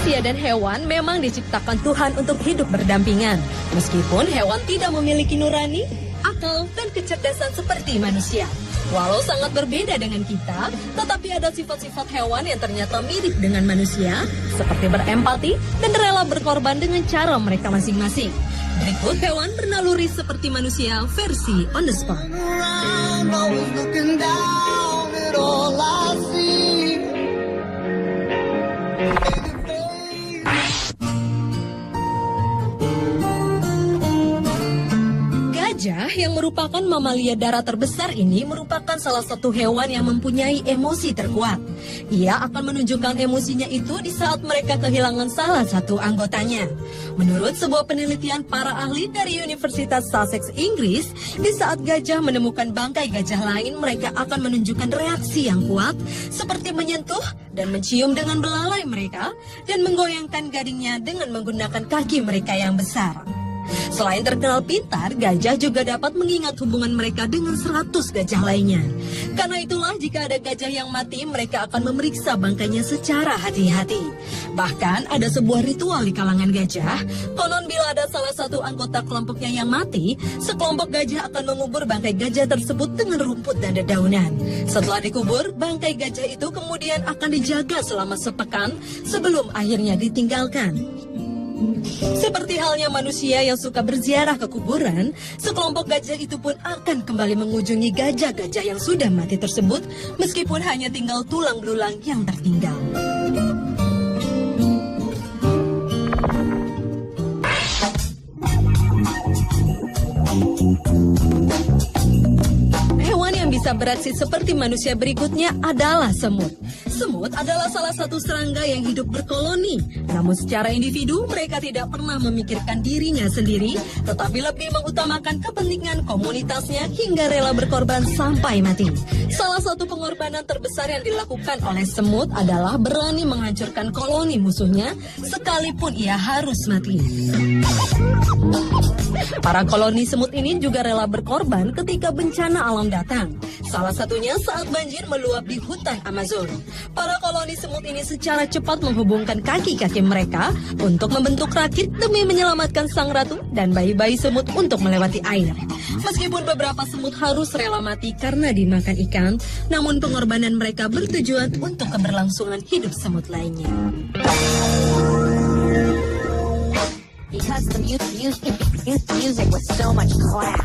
Manusia dan hewan memang diciptakan Tuhan untuk hidup berdampingan. Meskipun hewan tidak memiliki nurani, akal, dan kecerdasan seperti manusia. Walau sangat berbeda dengan kita, tetapi ada sifat-sifat hewan yang ternyata mirip dengan manusia, seperti berempati dan rela berkorban dengan cara mereka masing-masing. Berikut hewan bernaluri seperti manusia versi on the spot. Gajah yang merupakan mamalia darat terbesar ini merupakan salah satu hewan yang mempunyai emosi terkuat. Ia akan menunjukkan emosinya itu di saat mereka kehilangan salah satu anggotanya. Menurut sebuah penelitian para ahli dari Universitas Sussex, Inggris, di saat gajah menemukan bangkai gajah lain, mereka akan menunjukkan reaksi yang kuat, seperti menyentuh dan mencium dengan belalai mereka, dan menggoyangkan gadingnya dengan menggunakan kaki mereka yang besar. Selain terkenal pintar, gajah juga dapat mengingat hubungan mereka dengan 100 gajah lainnya. Karena itulah jika ada gajah yang mati, mereka akan memeriksa bangkainya secara hati-hati. Bahkan ada sebuah ritual di kalangan gajah. Konon bila ada salah satu anggota kelompoknya yang mati, sekelompok gajah akan mengubur bangkai gajah tersebut dengan rumput dan dedaunan. Setelah dikubur, bangkai gajah itu kemudian akan dijaga selama sepekan sebelum akhirnya ditinggalkan. Seperti halnya manusia yang suka berziarah ke kuburan, sekelompok gajah itu pun akan kembali mengunjungi gajah-gajah yang sudah mati tersebut, meskipun hanya tinggal tulang belulang yang tertinggal. Hewan yang bisa beraksi seperti manusia berikutnya adalah semut. Semut adalah salah satu serangga yang hidup berkoloni. Namun secara individu mereka tidak pernah memikirkan dirinya sendiri, tetapi lebih mengutamakan kepentingan komunitasnya hingga rela berkorban sampai mati. Salah satu pengorbanan terbesar yang dilakukan oleh semut adalah berani menghancurkan koloni musuhnya sekalipun ia harus mati. Para koloni semut ini juga rela berkorban ketika bencana alam datang. Salah satunya saat banjir meluap di hutan Amazon. Para koloni semut ini secara cepat menghubungkan kaki-kaki mereka untuk membentuk rakit demi menyelamatkan sang ratu dan bayi-bayi semut untuk melewati air. Meskipun beberapa semut harus rela mati karena dimakan ikan, namun pengorbanan mereka bertujuan untuk keberlangsungan hidup semut lainnya. Because the music was so much class.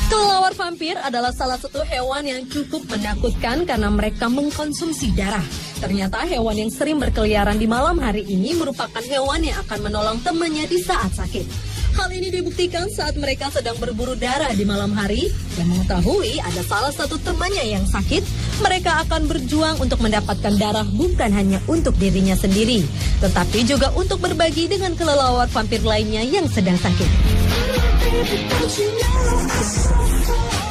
Kelelawar vampir adalah salah satu hewan yang cukup menakutkan karena mereka mengkonsumsi darah. Ternyata hewan yang sering berkeliaran di malam hari ini merupakan hewan yang akan menolong temannya di saat sakit. Hal ini dibuktikan saat mereka sedang berburu darah di malam hari dan mengetahui ada salah satu temannya yang sakit, mereka akan berjuang untuk mendapatkan darah bukan hanya untuk dirinya sendiri, tetapi juga untuk berbagi dengan kelelawar vampir lainnya yang sedang sakit.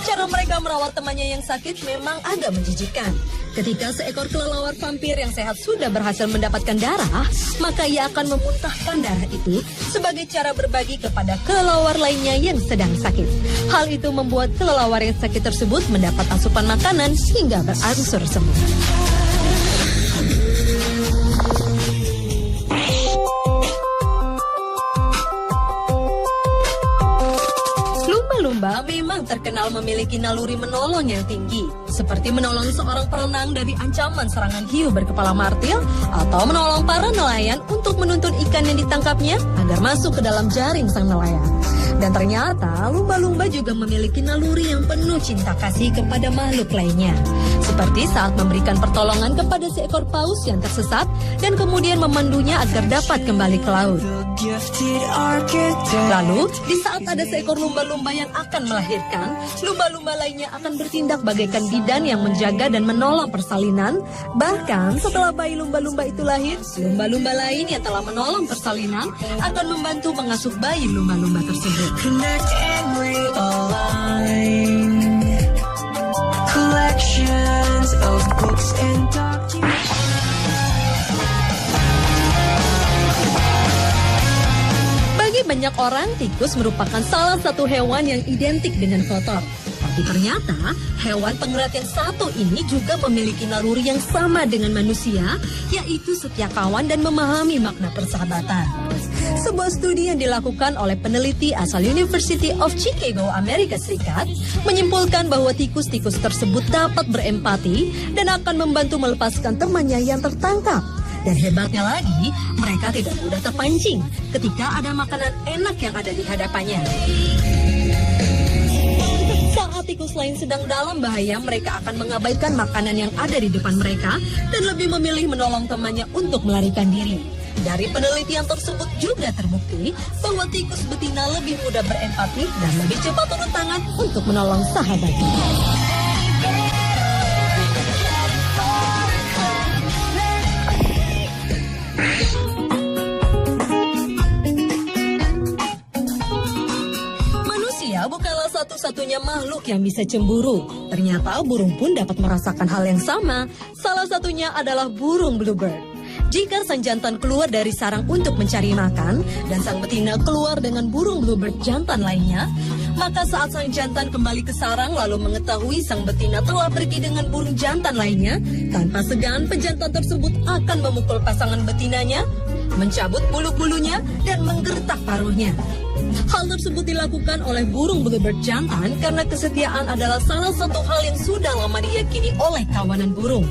Cara mereka merawat temannya yang sakit memang agak menjijikkan. Ketika seekor kelelawar vampir yang sehat sudah berhasil mendapatkan darah, maka ia akan memuntahkan darah itu sebagai cara berbagi kepada kelelawar lainnya yang sedang sakit. Hal itu membuat kelelawar yang sakit tersebut mendapat asupan makanan hingga berangsur sembuh. Lumba-lumba memang terkenal memiliki naluri menolong yang tinggi, seperti menolong seorang perenang dari ancaman serangan hiu berkepala martil, atau menolong para nelayan untuk menuntun ikan yang ditangkapnya agar masuk ke dalam jaring sang nelayan. Dan ternyata lumba-lumba juga memiliki naluri yang penuh cinta kasih kepada makhluk lainnya, seperti saat memberikan pertolongan kepada seekor paus yang tersesat dan kemudian memandunya agar dapat kembali ke laut. Lalu, di saat ada seekor lumba-lumba yang akan melahirkan, lumba-lumba lainnya akan bertindak bagaikan bidan yang menjaga dan menolong persalinan. Bahkan setelah bayi lumba-lumba itu lahir, lumba-lumba lain yang telah menolong persalinan akan membantu mengasuh bayi lumba-lumba tersebut. Connect and realign. Collections of books and documents. Bagi banyak orang, tikus merupakan salah satu hewan yang identik dengan kotor. Tapi ternyata hewan pengerat yang satu ini juga memiliki naluri yang sama dengan manusia, yaitu setia kawan dan memahami makna persahabatan. Sebuah studi yang dilakukan oleh peneliti asal University of Chicago, Amerika Serikat, menyimpulkan bahwa tikus-tikus tersebut dapat berempati dan akan membantu melepaskan temannya yang tertangkap. Dan hebatnya lagi, mereka tidak mudah terpancing ketika ada makanan enak yang ada di hadapannya. Saat tikus lain sedang dalam bahaya, mereka akan mengabaikan makanan yang ada di depan mereka dan lebih memilih menolong temannya untuk melarikan diri. Dari penelitian tersebut juga terbukti bahwa tikus betina lebih mudah berempati dan lebih cepat turun tangan untuk menolong sahabatnya. Bukanlah satu-satunya makhluk yang bisa cemburu. Ternyata burung pun dapat merasakan hal yang sama. Salah satunya adalah burung bluebird. Jika sang jantan keluar dari sarang untuk mencari makan dan sang betina keluar dengan burung bluebird jantan lainnya, maka saat sang jantan kembali ke sarang lalu mengetahui sang betina telah pergi dengan burung jantan lainnya, tanpa segan pejantan tersebut akan memukul pasangan betinanya, mencabut bulu-bulunya dan menggertak paruhnya. Hal tersebut dilakukan oleh burung bluebird jantan karena kesetiaan adalah salah satu hal yang sudah lama diyakini oleh kawanan burung.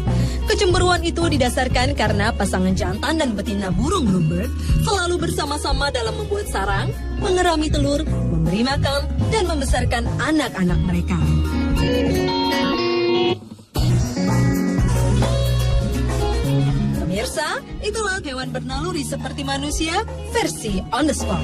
Kecemburuan itu didasarkan karena pasangan jantan dan betina burung bluebird selalu bersama-sama dalam membuat sarang, mengerami telur, memberi makan, dan membesarkan anak-anak mereka. Pemirsa, itulah hewan bernaluri seperti manusia versi on the spot.